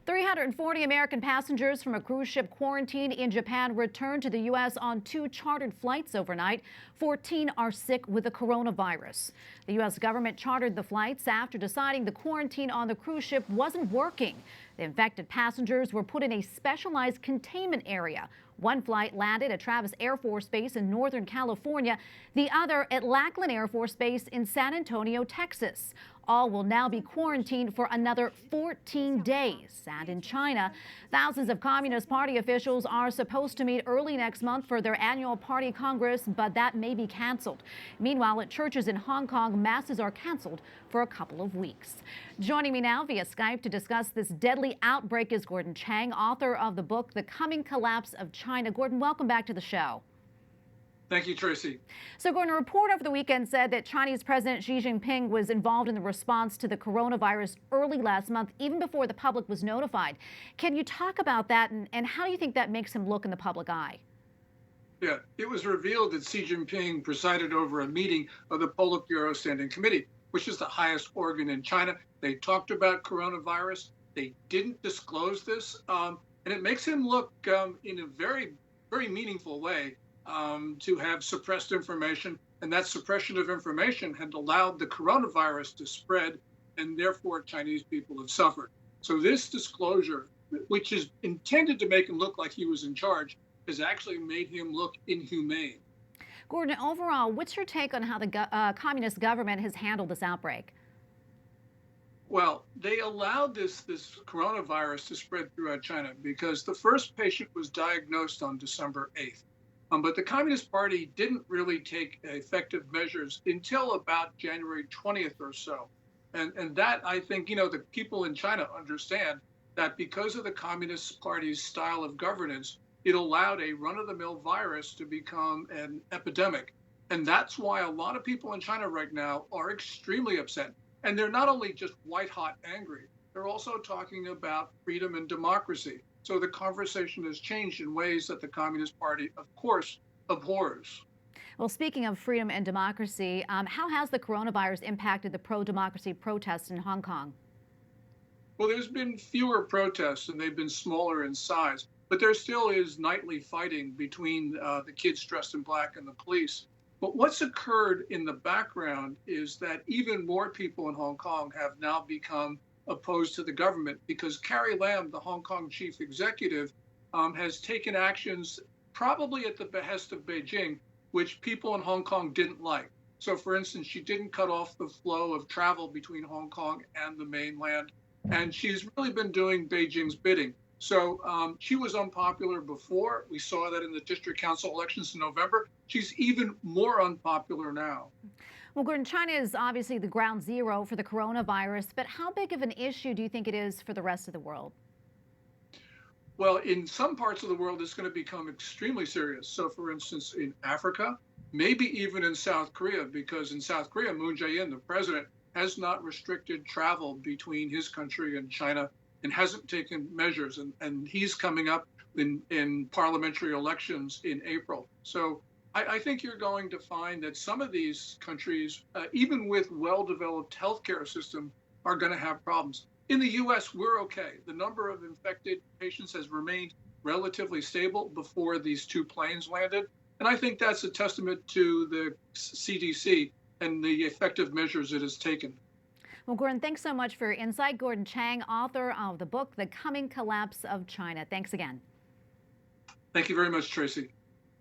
340 American passengers from a cruise ship quarantined in Japan returned to the U.S. on 2 chartered flights overnight. 14 are sick with the coronavirus. The U.S. government chartered the flights after deciding the quarantine on the cruise ship wasn't working. The infected passengers were put in a specialized containment area. One flight landed at Travis Air Force Base in Northern California, the other at Lackland Air Force Base in San Antonio, Texas. All will now be quarantined for another 14 days. And in China, thousands of Communist Party officials are supposed to meet early next month for their annual party congress, but that may be canceled. Meanwhile, at churches in Hong Kong, masses are canceled for a couple of weeks. Joining me now via Skype to discuss this deadly outbreak is Gordon Chang, author of the book, The Coming Collapse of China. Gordon, welcome back to the show. Thank you, Tracy. So, Gordon, a report over the weekend said that Chinese President Xi Jinping was involved in the response to the coronavirus early last month, even before the public was notified. Can you talk about that, and how do you think that makes him look in the public eye? Yeah, it was revealed that Xi Jinping presided over a meeting of the Politburo Standing Committee, which is the highest organ in China. They talked about coronavirus. They didn't disclose this, and it makes him look in a very, very meaningful way to have suppressed information, and that suppression of information had allowed the coronavirus to spread, and therefore Chinese people have suffered. So this disclosure, which is intended to make him look like he was in charge, has actually made him look inhumane. Gordon, overall, what's your take on how the communist government has handled this outbreak? Well, they allowed this coronavirus to spread throughout China because the first patient was diagnosed on December 8th. But the Communist Party didn't really take effective measures until about January 20th or so. And that, I think, the people in China understand that because of the Communist Party's style of governance, it allowed a run-of-the-mill virus to become an epidemic. And that's why a lot of people in China right now are extremely upset. And they're not only just white-hot angry, they're also talking about freedom and democracy. So the conversation has changed in ways that the Communist Party, of course, abhors. Well, speaking of freedom and democracy, how has the coronavirus impacted the pro-democracy protests in Hong Kong? Well, there's been fewer protests and they've been smaller in size, but there still is nightly fighting between the kids dressed in black and the police. But what's occurred in the background is that even more people in Hong Kong have now become opposed to the government because Carrie Lam, the Hong Kong chief executive, has taken actions probably at the behest of Beijing, which people in Hong Kong didn't like. So, for instance, she didn't cut off the flow of travel between Hong Kong and the mainland, and she's really been doing Beijing's bidding. So she was unpopular before. We saw that in the district council elections in November. She's even more unpopular now. Well, Gordon, China is obviously the ground zero for the coronavirus, but how big of an issue do you think it is for the rest of the world? Well, in some parts of the world, it's going to become extremely serious. So, for instance, in Africa, maybe even in South Korea, because in South Korea, Moon Jae-in, the president, has not restricted travel between his country and China and hasn't taken measures. And he's coming up in parliamentary elections in April. So I think you're going to find that some of these countries, even with well-developed healthcare system, are going to have problems. In the U.S., we're okay. The number of infected patients has remained relatively stable before these 2 planes landed. And I think that's a testament to the CDC and the effective measures it has taken. Well, Gordon, thanks so much for your insight. Gordon Chang, author of the book, The Coming Collapse of China. Thanks again. Thank you very much, Tracy.